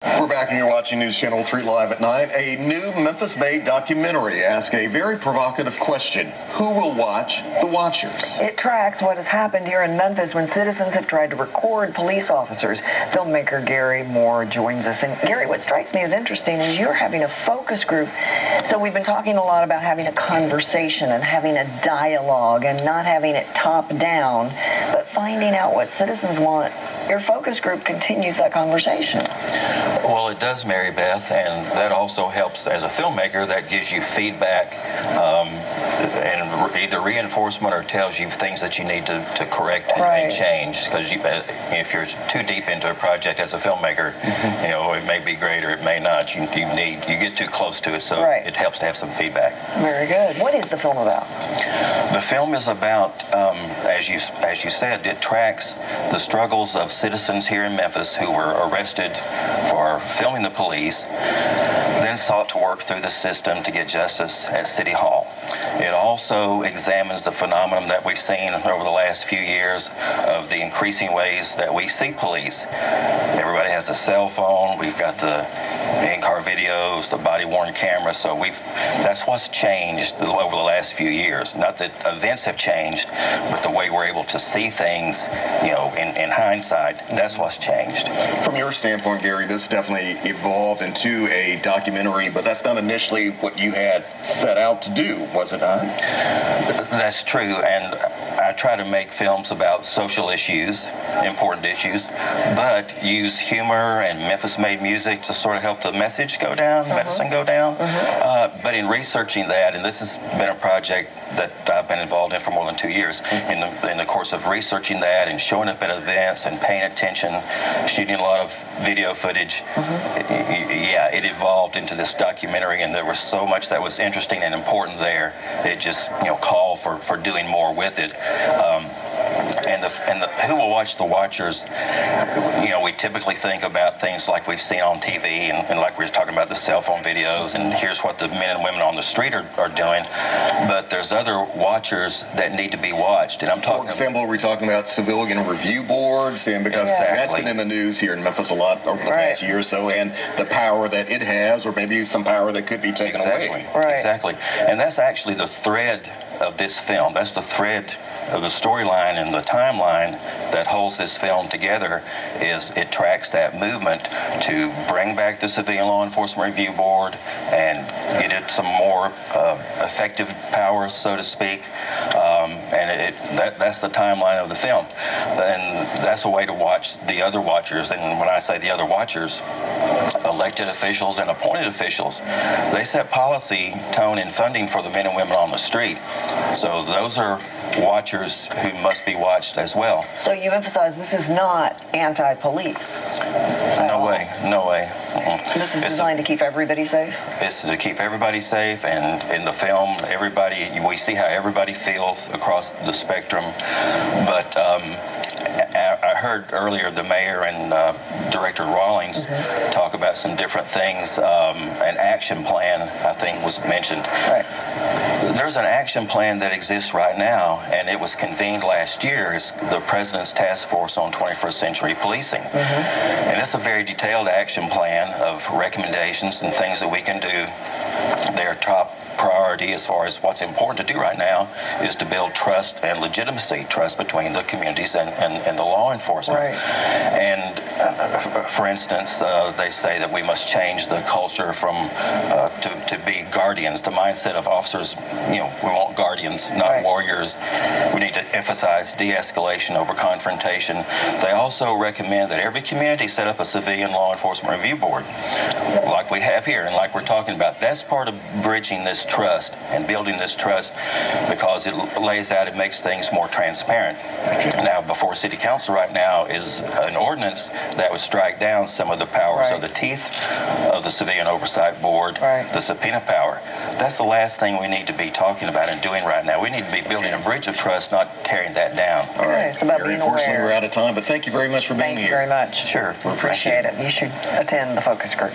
We're back and you're watching News Channel 3 Live at 9. A new Memphis-made documentary asks a very provocative question. Who will watch the watchers? It tracks what has happened here in Memphis when citizens have tried to record police officers. Filmmaker Gary Moore joins us. And Gary, what strikes me as interesting is you're having a focus group. So we've been talking a lot about having a conversation and having a dialogue and not having it top down, but finding out what citizens want. Your focus group continues that conversation. Well, it does, Mary Beth, and that also helps as a filmmaker. That gives you feedback and either reinforcement or tells you things that you need to correct and change. Because if you're too deep into a project as a filmmaker, you know, it may be great or it may not. You get too close to it, so it helps to have some feedback. Very good. What is the film about? The film is about, as you said, it tracks the struggles of citizens here in Memphis who were arrested for filming the police, then sought to work through the system to get justice at City Hall. It also examines the phenomenon that we've seen over the last few years of the increasing ways that we see police. Everybody has a cell phone. We've got the in-car videos, the body-worn cameras. So that's what's changed over the last few years. Not that events have changed, but the way we're able to see things, you know, in hindsight, that's what's changed. From your standpoint, Gary, this definitely evolved into a documentary, but that's not initially what you had set out to do, was it not? That's true, and I try to make films about social issues, important issues, but use humor and Memphis-made music to sort of help the message go down, medicine go down. But in researching that, and this has been a project that I've been involved in for more than 2 years, in the course of researching that and showing up at events and paying attention, shooting a lot of video footage, it evolved into this documentary, and there was so much that was interesting and important there. It just, you know, called for doing more with it. And who will watch the watchers? You know, we typically think about things like we've seen on TV and like we were talking about the cell phone videos, and here's what the men and women on the street are doing. But there's other watchers that need to be watched, and I'm talking. For example, we're talking about civilian review boards, and because that's been in the news here in Memphis a lot over the past year or so, and the power that it has, or maybe some power that could be taken away. Exactly, and that's actually the thread of this film. That's the thread of the storyline and the timeline that holds this film together. Is it tracks that movement to bring back the Civilian Law Enforcement Review Board and get it some more effective powers, so to speak. And that's the timeline of the film. And that's a way to watch the other watchers. And when I say the other watchers, elected officials and appointed officials, they set policy, tone, and funding for the men and women on the street. So those are watchers who must be watched as well. So you emphasize this is not anti-police. No way, no way. This is designed to keep everybody safe? It's to keep everybody safe, and in the film, we see how everybody feels across the spectrum. But I heard earlier the mayor and Director Rawlings talk about some different things. An action plan, I think, was mentioned. There's an action plan that exists right now, and it was convened last year. It's the President's Task Force on 21st Century Policing. And it's a very detailed action plan of recommendations and things that we can do. Their top priority as far as what's important to do right now is to build trust and legitimacy, trust between the communities and the law enforcement. And for instance, they say that we must change the culture from to be guardians. The mindset of officers, you know, we want guardians, not warriors. We need to emphasize de-escalation over confrontation. They also recommend that every community set up a civilian law enforcement review board, like we have here and like we're talking about. That's part of bridging this trust and building this trust, because it lays out, it makes things more transparent. Now, before City Council right now is an ordinance that would strike down some of the powers of the teeth of the Civilian Oversight Board, the subpoena power. That's the last thing we need to be talking about and doing right now. We need to be building a bridge of trust, not tearing that down. All right. It's about being aware. Unfortunately, we're out of time, but thank you very much for being here. Thank you very much. Sure. We appreciate it. You should attend the focus group.